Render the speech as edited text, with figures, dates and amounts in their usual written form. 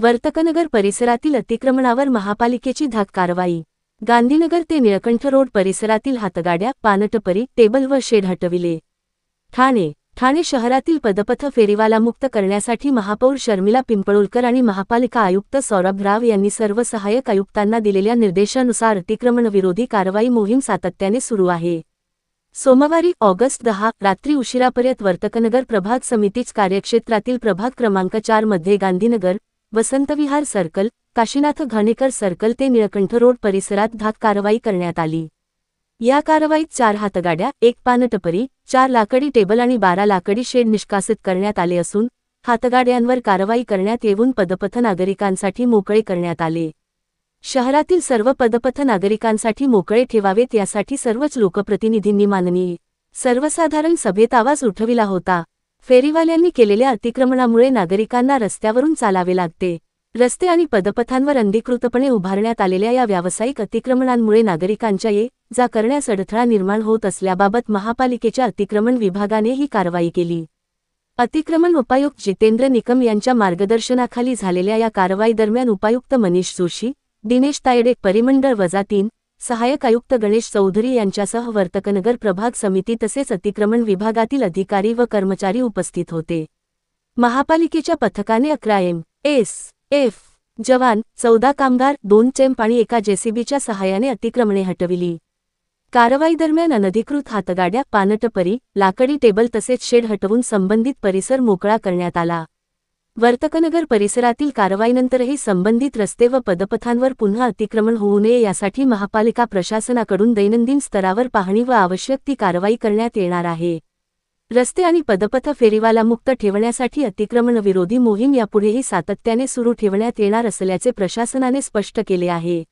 वर्तकनगर परिसरातील अतिक्रमणावर महापालिकेची धाक कारवाई। गांधीनगर ते निळकंठ रोड परिसरातील हातगाड्या, पानटपरी, टेबल व शेड हटविले। ठाणे शहरातील पदपथ फेरीवाला मुक्त करण्यासाठी महापौर शर्मिला पिंपळुलकर आणि महापालिका आयुक्त सौरभ राव यांनी सर्व सहाय्यक आयुक्तांना दिलेल्या निर्देशानुसार अतिक्रमण विरोधी कारवाई मोहीम सातत्याने सुरू आहे। सोमवारी ऑगस्ट 10 रात्री उशिरापर्यंत वर्तकनगर प्रभाग समितीच कार्यक्षेत्रातील प्रभाग क्रमांक 4 मध्ये गांधीनगर, वसंतविहार सर्कल, काशीनाथ घाणेकर सर्कल ते निळकंठ रोड परिसरात धाक कारवाई करण्यात आली। या कारवाईत 4 हातगाड्या, 1 पानटपरी, 4 लाकडी टेबल आणि 12 लाकडी शेड निष्कासित करण्यात आले असून हातगाड्यांवर कारवाई करण्यात येऊन पदपथ नागरिकांसाठी मोकळे करण्यात आले। शहरातील सर्व पदपथ नागरिकांसाठी मोकळे ठेवावेत यासाठी सर्वच लोकप्रतिनिधींनी माननीय सर्वसाधारण सभेत आवाज उठविला होता। फेरीवाल्यांनी केलेल्या अतिक्रमणामुळे नागरिकांना रस्त्यावरून चालावे लागते। रस्ते आणि पदपथांवर अनधिकृतपणे उभारण्यात आलेल्या या व्यावसायिक अतिक्रमणांमुळे नागरिकांच्या ये-जा करण्यास अडथळा निर्माण होत असल्याबाबत महापालिकेच्या अतिक्रमण विभागाने ही कारवाई केली। अतिक्रमण उपायुक्त जितेंद्र निकम यांच्या मार्गदर्शनाखाली झालेल्या या कारवाईदरम्यान उपायुक्त मनीष जोशी, दिनेश तायडे, परिमंडळ -3, सहाय्यक आयुक्त गणेश चौधरी यांच्यासह वर्तकनगर प्रभाग समिती तसेच अतिक्रमण विभागातील अधिकारी व कर्मचारी उपस्थित होते। महापालिकेच्या पथकाने 11 एम.एस.एफ. जवान, 14 कामगार, 2 चेंप आणि एका जेसीबीच्या सहाय्याने अतिक्रमणे हटविली। कारवाईदरम्यान अनधिकृत हातगाड्या, पानटपरी, लाकडी टेबल तसेच शेड हटवून संबंधित परिसर मोकळा करण्यात आला। वर्तकनगर परिसरातील कारवाईनंतरही संबंधित रस्ते व पदपथांवर पुन्हा अतिक्रमण होऊ नये यासाठी महापालिका प्रशासनाकडून दैनंदिन स्तरावर पाहणी व आवश्यक ती कारवाई करण्यात येणार आहे। रस्ते आणि पदपथ फेरीवाला मुक्त ठेवण्यासाठी अतिक्रमण विरोधी मोहीम यापुढेही सातत्याने सुरू ठेवण्यात येणार असल्याचे प्रशासनाने स्पष्ट केले आहे।